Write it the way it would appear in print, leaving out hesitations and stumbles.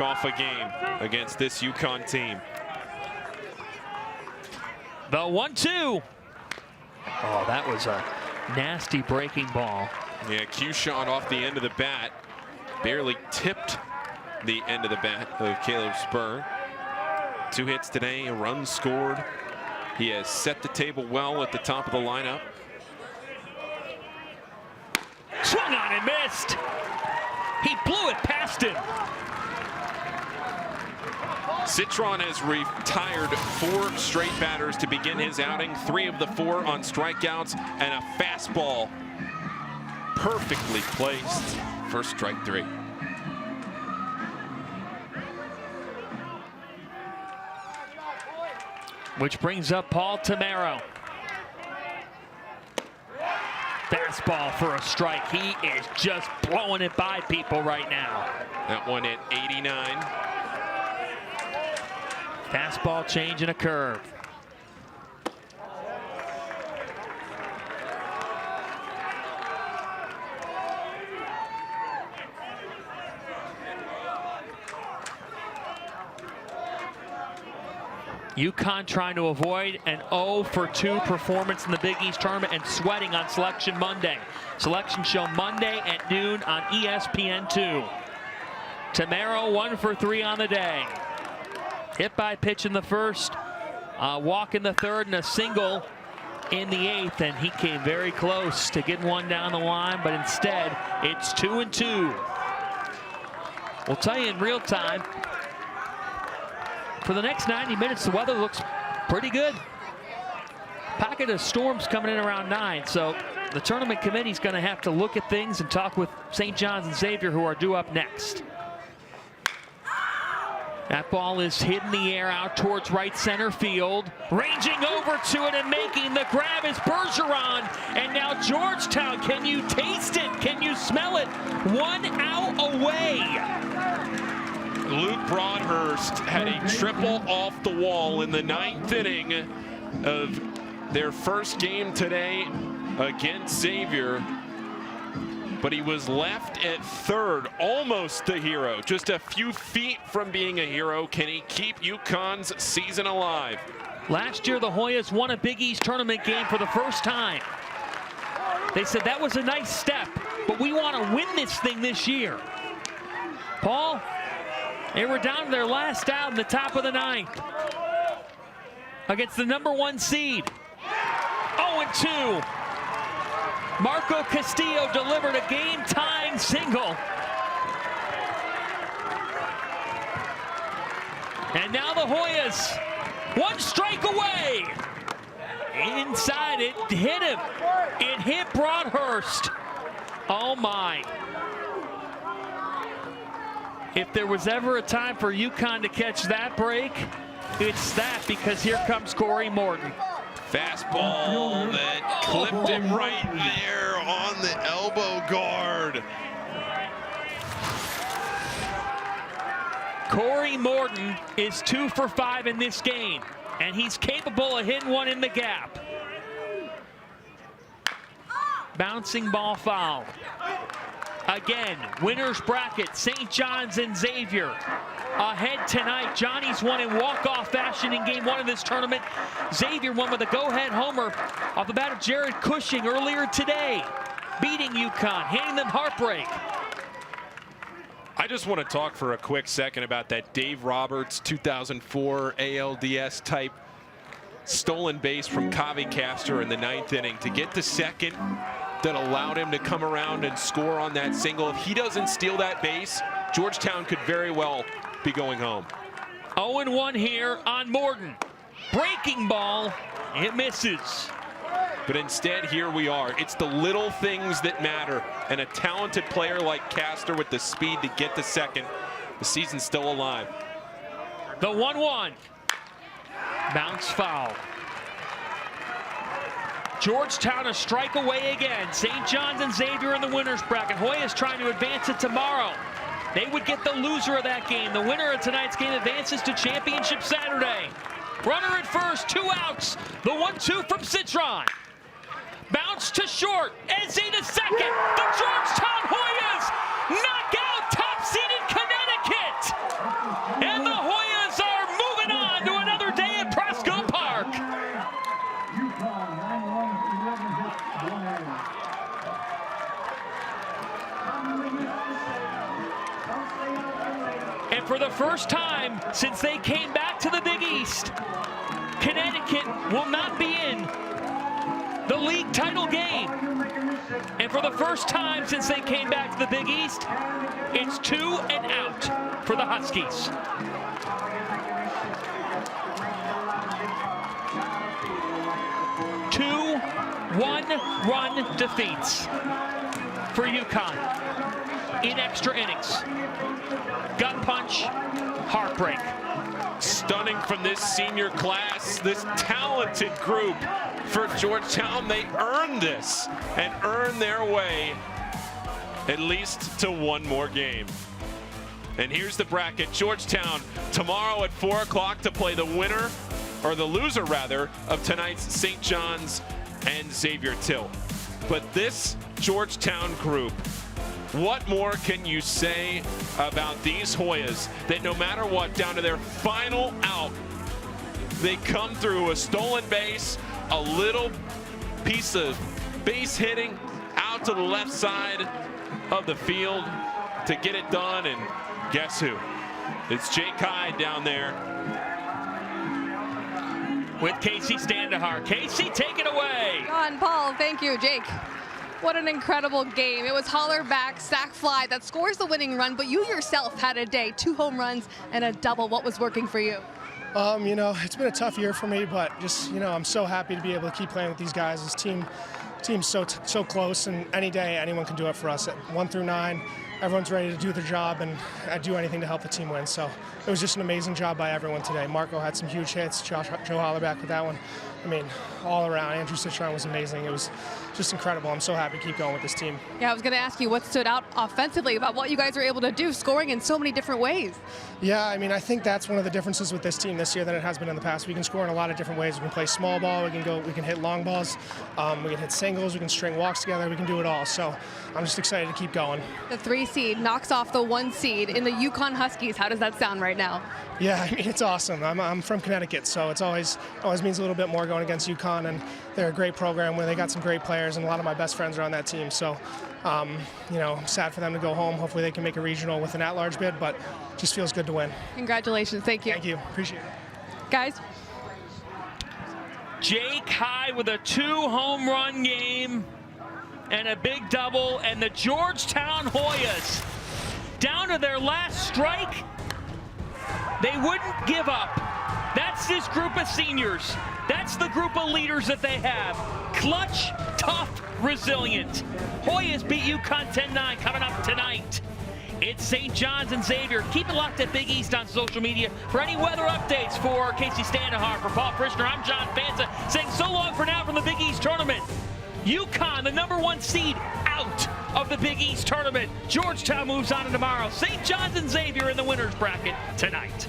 off a game against this UConn team. The 1-2. Oh, that was a nasty breaking ball. Yeah, Q shot off the end of the bat. Barely tipped the end of the bat of Caleb Spur. 2 hits today, a run scored. He has set the table well at the top of the lineup. Swung on and missed. He blew it past him. Citron has retired 4 straight batters to begin his outing. 3 of the 4 on strikeouts and a fastball perfectly placed for strike 3. Which brings up Paul Tamaro. Fastball for a strike. He is just blowing it by people right now. That one at 89. Fastball change and a curve. UConn trying to avoid an 0-for-2 performance in the Big East tournament and sweating on Selection Monday. Selection show Monday at noon on ESPN2. Tamaro 1-for-3 on the day. Hit by pitch in the first, walk in the third, and a single in the 8th, and he came very close to getting one down the line, but instead it's 2-2. We'll tell you in real time. For the next 90 minutes, the weather looks pretty good. Pocket of storms coming in around 9, so the tournament committee's going to have to look at things and talk with St. John's and Xavier, who are due up next. That ball is hit in the air out towards right center field. Ranging over to it and making the grab is Bergeron. And now Georgetown, can you taste it? Can you smell it? 1 out away. Luke Broadhurst had a triple off the wall in the 9th inning of their first game today against Xavier. But he was left at third, almost a hero, just a few feet from being a hero. Can he keep UConn's season alive? Last year, the Hoyas won a Big East tournament game for the first time. They said that was a nice step, but we want to win this thing this year. Paul, they were down to their last out in the top of the 9th against the #1 seed. 0-2. Marco Castillo delivered a game-tying single. And now the Hoyas, 1 strike away. Inside, it hit him. It hit Broadhurst. Oh my. If there was ever a time for UConn to catch that break, it's that, because here comes Corey Morton. Fastball that clipped him right there on the elbow guard. Corey Morton is 2 for 5 in this game, and he's capable of hitting one in the gap. Bouncing ball foul. Again, winner's bracket, St. John's and Xavier. Ahead tonight, Johnny's won in walk-off fashion in game 1 of this tournament. Xavier won with a go-ahead homer off the bat of Jared Cushing earlier today, beating UConn, handing them heartbreak. I just want to talk for a quick second about that Dave Roberts 2004 ALDS type stolen base from Kavi Castor in the 9th inning to get to second. That allowed him to come around and score on that single. If he doesn't steal that base, Georgetown could very well be going home. 0-1 here on Morton. Breaking ball, it misses. But instead, here we are. It's the little things that matter. And a talented player like Castor with the speed to get to second, the season's still alive. The 1-1. Bounce foul. Georgetown a strike away again. St. John's and Xavier in the winner's bracket. Hoyas trying to advance it tomorrow. They would get the loser of that game. The winner of tonight's game advances to championship Saturday. Runner at first, 2 outs. The 1-2 from Citron. Bounce to short. Ezzy to second. The Georgetown Hoyas knock out top-seeded Connecticut. And for the first time since they came back to the Big East, Connecticut will not be in the league title game. And for the first time since they came back to the Big East, it's 2 and out for the Huskies. Two one-run defeats for UConn in extra innings. Gut punch, heartbreak. Stunning from this senior class, this talented group for Georgetown. They earned this and earned their way at least to one more game. And here's the bracket. Georgetown tomorrow at 4 o'clock to play the winner, or the loser rather, of tonight's St. John's and Xavier Tilt. But this Georgetown group, what more can you say about these Hoyas that no matter what, down to their final out, they come through a stolen base, a little piece of base hitting out to the left side of the field to get it done, and guess who? It's Jake Hyde down there with Casey Standahar. Casey, take it away. John, Paul, thank you, Jake. What an incredible game. It was holler back, sac fly that scores the winning run, but you yourself had a day, 2 home runs and a double. What was working for you? You know, it's been a tough year for me, but just, you know, I'm so happy to be able to keep playing with these guys. This team's so close, and any day anyone can do it for us. At 1 through 9, everyone's ready to do their job, and I'd do anything to help the team win. So it was just an amazing job by everyone today. Marco had some huge hits, Joe Hollerback with that one. I mean, all around, Andrew Citron was amazing. It was just incredible. I'm so happy to keep going with this team. Yeah, I was going to ask you what stood out offensively about what you guys were able to do, scoring in so many different ways. Yeah, I mean, I think that's one of the differences with this team this year than it has been in the past. We can score in a lot of different ways. We can play small ball, we can hit long balls, we can hit singles, we can string walks together, we can do it all. So I'm just excited to keep going. The 3 seed knocks off the 1 seed in the UConn Huskies. How does that sound right now? Yeah, I mean, it's awesome. I'm from Connecticut, so it's always means a little bit more going against UConn, and they're a great program where they got some great players, and a lot of my best friends are on that team. So, you know, I'm sad for them to go home. Hopefully they can make a regional with an at-large bid, but just feels good to win. Congratulations. Thank you. Thank you. Appreciate it. Guys. Jake Hyde with a 2 home run game and a big double, and the Georgetown Hoyas down to their last strike. They wouldn't give up. That's this group of seniors. That's the group of leaders that they have. Clutch, tough, resilient. Hoyas beat UConn 10-9 coming up tonight. It's St. John's and Xavier. Keep it locked at Big East on social media for any weather updates. For Casey Standahar, for Paul Prishner, I'm John Fanta, saying so long for now from the Big East tournament. UConn, the #1 seed, out of the Big East tournament. Georgetown moves on to tomorrow. St. John's and Xavier in the winner's bracket tonight.